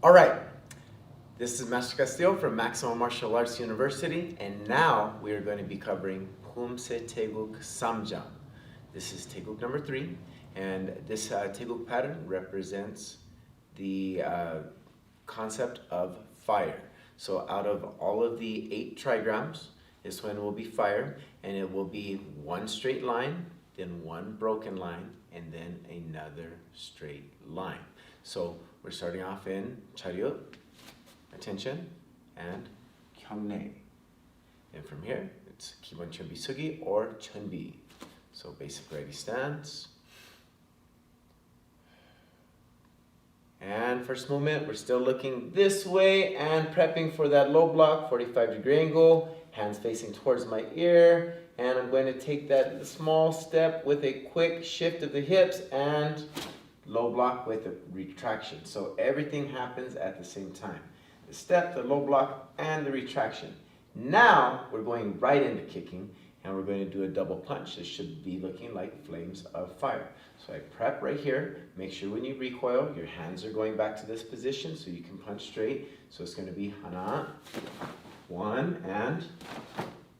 All right, this is Master Castillo from Maximum Martial Arts University, and now we are going to be covering Poomsae TaeGeuk Samjang. This is TaeGeuk number 3, and this TaeGeuk pattern represents the concept of fire. So out of all of the 8 trigrams, this one will be fire, and it will be one straight line, then one broken line, and then another straight line. So we're starting off in TaeGeuk, attention, and 경례. And from here, it's 기본 준비 수기 or 준비. So basic ready stance. And first movement, we're still looking this way and prepping for that low block, 45-degree angle, hands facing towards my ear. And I'm going to take that small step with a quick shift of the hips and low block with a retraction. So everything happens at the same time. The step, the low block, and the retraction. Now we're going right into kicking, and we're going to do a double punch. This should be looking like flames of fire. So I prep right here. Make sure when you recoil, your hands are going back to this position so you can punch straight. So it's going to be 하나, 1, and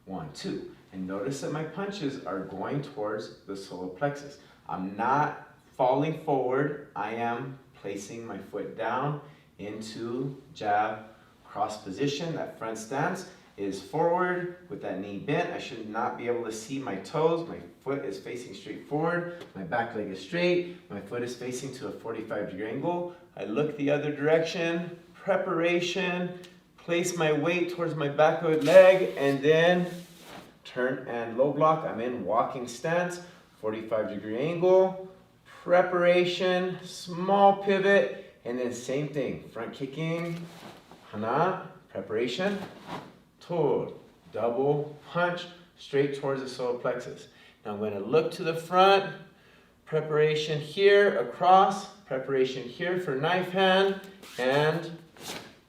1, 2. And notice that my punches are going towards the solar plexus. I'm not falling forward. I am placing my foot down into jab cross position. That front stance is forward with that knee bent. I should not be able to see my toes. My foot is facing straight forward. My back leg is straight. My foot is facing to a 45-degree angle. I look the other direction. Preparation. Place my weight towards my back leg and then turn and low block. I'm in walking stance, 45-degree angle. Preparation, small pivot, and then same thing. Front kicking, 하나, preparation, 둘, double punch, straight towards the solar plexus. Now I'm going to look to the front, preparation here, across, preparation here for knife hand, and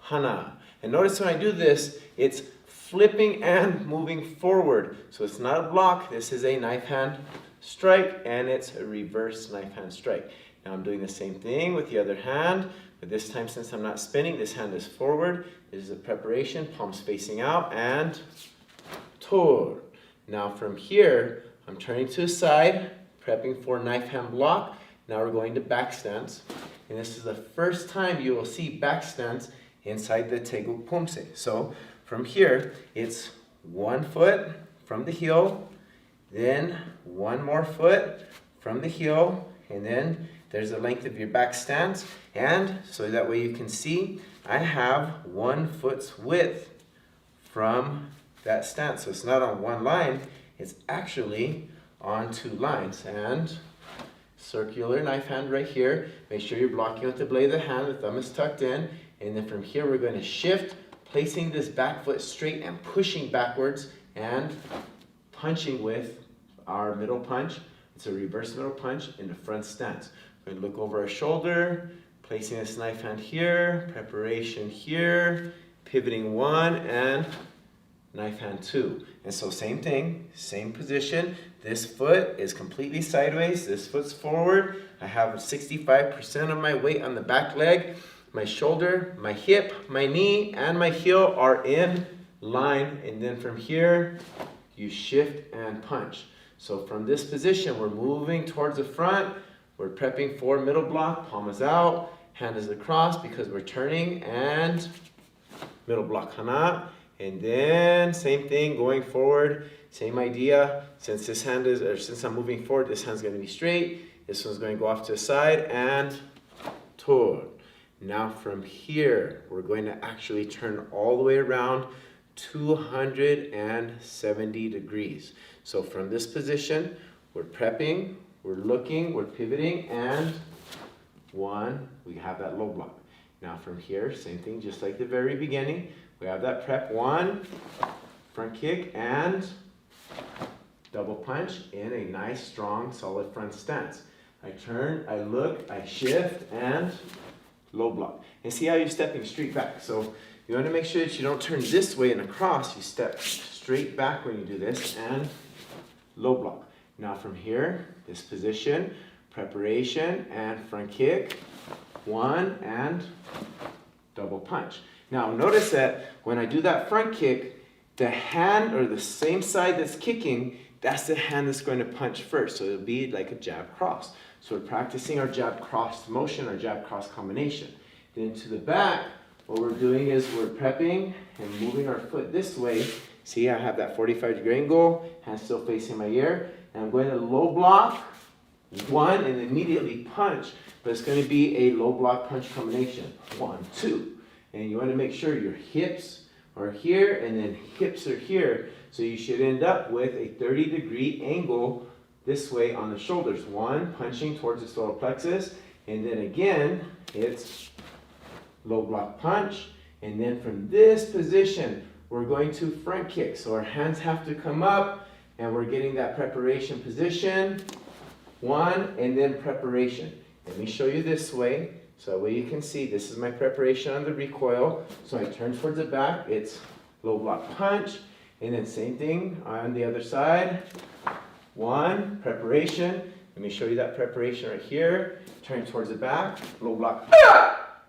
하나. And notice when I do this, it's flipping and moving forward. So it's not a block, this is a knife hand strike, and it's a reverse knife hand strike. Now I'm doing the same thing with the other hand, but this time since I'm not spinning, this hand is forward. This is a preparation, palms facing out, and tor. Now from here, I'm turning to the side, prepping for knife hand block. Now we're going to back stance, and this is the first time you will see back stance inside the TaeGeuk Poomsae. So from here, it's one foot from the heel, then one more foot from the heel, and then there's the length of your back stance. And so that way you can see, I have 1 foot's width from that stance. So it's not on one line, it's actually on 2 lines. And circular knife hand right here. Make sure you're blocking with the blade of the hand, the thumb is tucked in. And then from here, we're going to shift, placing this back foot straight and pushing backwards and punching with our middle punch. It's a reverse middle punch in the front stance. We're going to look over our shoulder, placing this knife hand here, preparation here, pivoting 1 and knife hand 2. And so same thing, same position. This foot is completely sideways, this foot's forward. I have 65% of my weight on the back leg. My shoulder, my hip, my knee, and my heel are in line. And then from here, you shift and punch. So from this position, we're moving towards the front. We're prepping for middle block, palm is out, hand is across because we're turning, and middle block, 하나. And then same thing, going forward, same idea. Since this hand is, or since I'm moving forward, this hand's going to be straight. This one's going to go off to the side, and tor. Now from here, we're going to actually turn all the way around 270 degrees. So from this position, we're prepping, we're looking, we're pivoting, and 1, we have that low block. Now from here, same thing, just like the very beginning. We have that prep, 1, front kick, and double punch in a nice, strong, solid front stance. I turn, I look, I shift, and low block. And see how you're stepping straight back. So you want to make sure that you don't turn this way and across. You step straight back when you do this, and low block. Now from here, this position, preparation and front kick, 1 and double punch. Now notice that when I do that front kick, the hand or the same side that's kicking, that's the hand that's going to punch first. So it'll be like a jab cross. So we're practicing our jab cross motion, our jab cross combination. Then to the back, what we're doing is we're prepping and moving our foot this way. See, I have that 45-degree angle, hand still facing my ear. And I'm going to low block, one, and immediately punch. But it's going to be a low block punch combination. 1, 2. And you want to make sure your hips are here and then hips are here. So you should end up with a 30-degree angle this way on the shoulders. 1, punching towards the solar plexus. And then again, it's low block punch. And then from this position, we're going to front kick. So our hands have to come up and we're getting that preparation position. 1, and then preparation. Let me show you this way. So that way you can see this is my preparation on the recoil. So I turn towards the back, it's low block punch. And then same thing on the other side. 1, preparation. Let me show you that preparation right here. Turn towards the back, low block,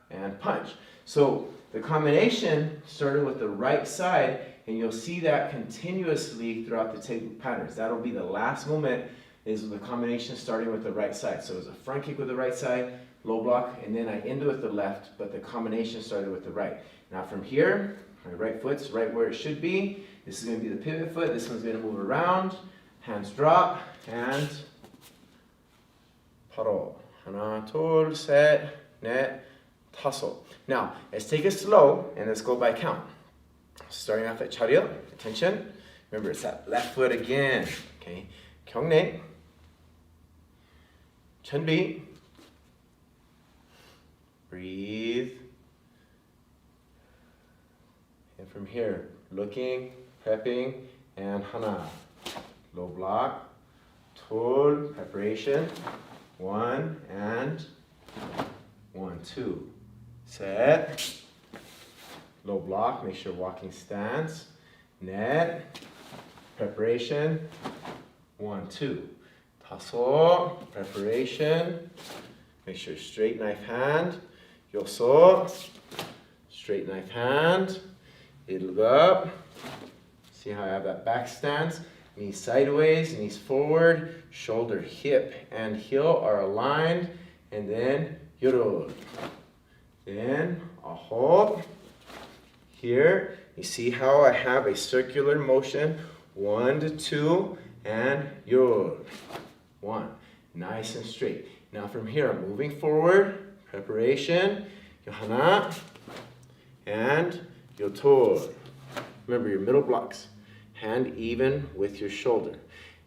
and punch. So the combination started with the right side, and you'll see that continuously throughout the TaeGeuk patterns. That'll be the last moment is the combination starting with the right side. So it was a front kick with the right side, low block, and then I ended with the left, but the combination started with the right. Now from here, my right foot's right where it should be. This is going to be the pivot foot. This one's going to move around. Hands drop, and 바로 하나, 둘, 셋, 넷, 다섯. Now, let's take it slow, and let's go by count. Starting off at 차렷, attention. Remember, it's that left foot again. Okay, 경례, 준비, breathe, and from here, looking, prepping, and 하나, low block, 둘, preparation, 1, and 1, 2, 셋, low block, make sure walking stance, 넷, preparation, 1, 2, 다섯, preparation, make sure straight knife hand, 여섯, straight knife hand, 일곱, see how I have that back stance, knees sideways, knees forward, shoulder, hip, and heel are aligned, and then 여덟, then 아홉, here, you see how I have a circular motion, 1 to 2, and 열, 1, nice and straight. Now from here, I'm moving forward, preparation, 하나, and 여덟. Remember your middle blocks, hand even with your shoulder.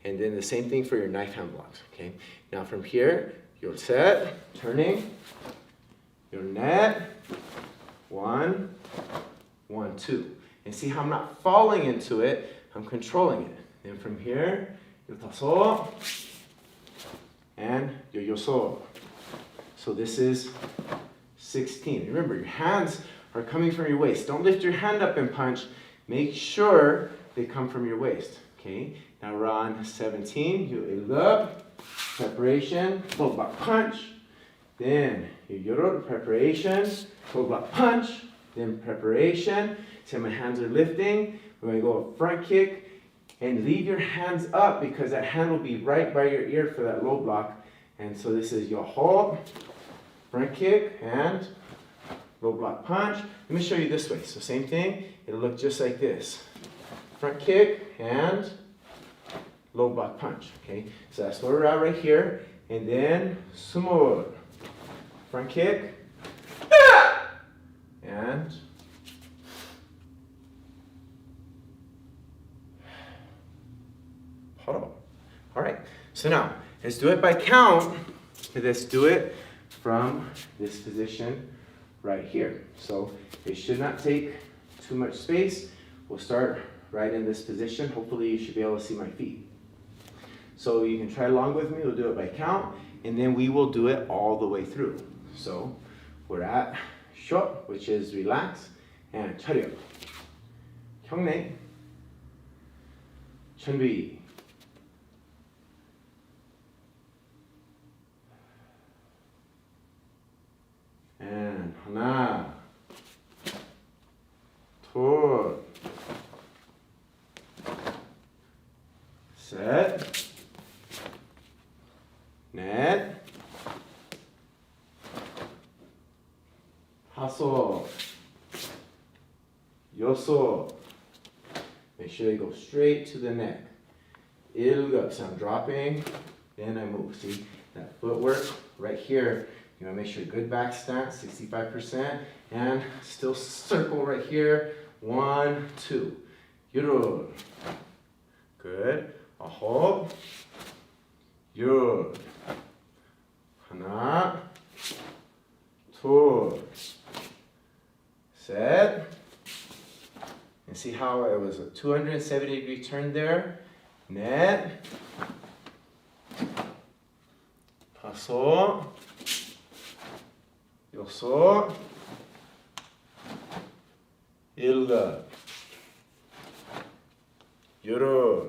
And then the same thing for your knife hand blocks, okay? Now from here, 열셋, turning, 열넷, 1, 1, 2. And see how I'm not falling into it, I'm controlling it. Then from here, 열다섯, and 열여섯. So this is 16. Remember, your hands are coming from your waist. Don't lift your hand up and punch. Make sure they come from your waist. Okay? Now we're on 17. 열일곱, preparation, low block punch. Then 열여덟, preparation, low block punch. Then preparation. See my hands are lifting. We're going to go a front kick. And leave your hands up because that hand will be right by your ear for that low block. And so this is your hold, front kick, and low block punch. Let me show you this way. So same thing. It'll look just like this. Front kick and low block punch. Okay, so that's where we're at right here. And then sumur. Front kick. And all right, so now let's do it by count. Let's do it from this position right here. So it should not take too much space. We'll start right in this position. Hopefully you should be able to see my feet. So you can try along with me. We'll do it by count, and then we will do it all the way through. So we're at short, which is relax, and 차렷. 경례. 준비. And 하나, 다섯, 여섯. Make sure they go straight to the neck. 일곱. So I'm dropping, then I move. See that footwork right here. You want to make sure good back stance, 65%, and still circle right here. 1, 2. 여덟. Good. 아홉. 열. 하나. 둘. 셋. And see how it was a 270-degree turn there. 넷. 다섯. 여섯. 일곱. 여덟.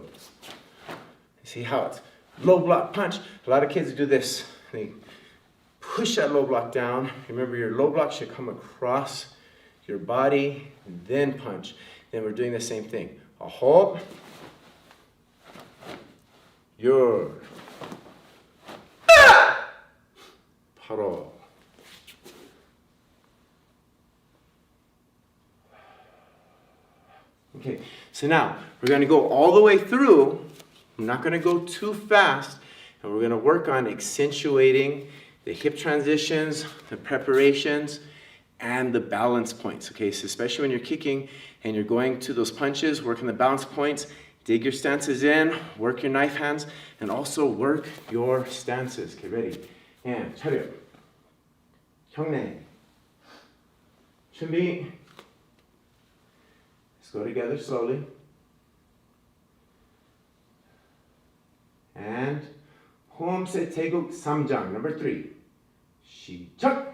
See how it's low block punch. A lot of kids do this. They push that low block down. Remember, your low block should come across your body, then punch. Then we're doing the same thing. 아홉, 열, 팔. Okay, so now we're going to go all the way through. I'm not going to go too fast, and we're going to work on accentuating the hip transitions, the preparations, and the balance points. Okay, so especially when you're kicking and you're going to those punches, working the balance points, dig your stances in, work your knife hands, and also work your stances. Okay, ready? And 차렷, 경례, 준비. Let's go together slowly. And Poomsae TaeGeuk 3장, number 3. 시작!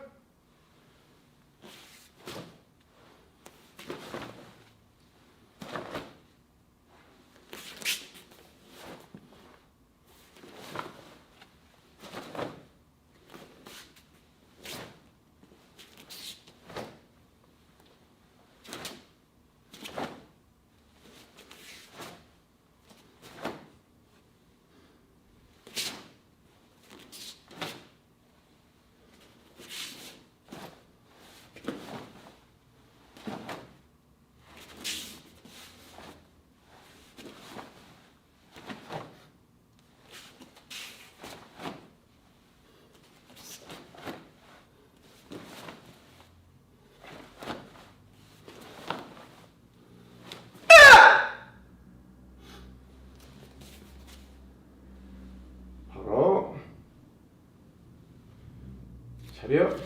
차렷,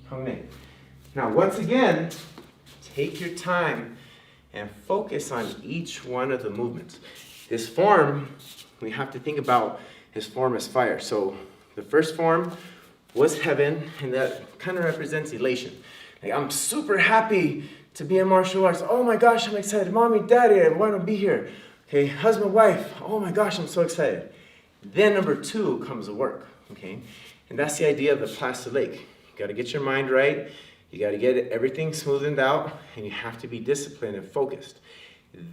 경례. Now once again, take your time and focus on each one of the movements. This form, we have to think about his form as fire. So the first form was heaven, and that kind of represents elation. Like, I'm super happy to be in martial arts. Oh my gosh, I'm excited. Mommy, daddy, I want to be here. Okay, husband, wife. Oh my gosh, I'm so excited. Then number 2 comes the work. Okay, and that's the idea of the Plaster Lake. You got to get your mind right. You got to get everything smoothened out, and you have to be disciplined and focused.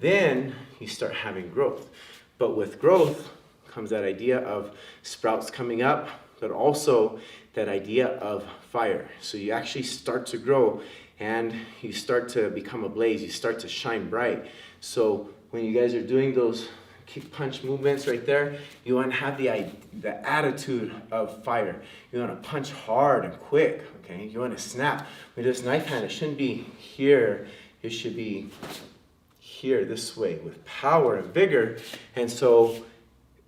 Then you start having growth. But with growth comes that idea of sprouts coming up, but also that idea of fire. So you actually start to grow, and you start to become a blaze. You start to shine bright. So when you guys are doing those kick punch movements right there, you want to have the attitude of fire. You want to punch hard and quick, okay? You want to snap. With this knife hand, it shouldn't be here. It should be here, this way, with power and vigor. And so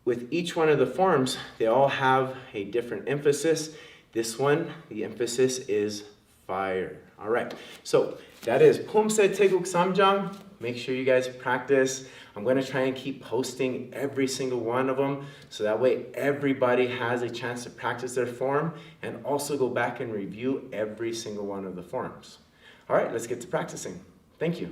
with each one of the forms, they all have a different emphasis. This one, the emphasis is fire. All right, so that is Poomsae TaeGeuk 3장. Make sure you guys practice. I'm going to try and keep posting every single one of them, so that way everybody has a chance to practice their form and also go back and review every single one of the forms. All right, let's get to practicing. Thank you.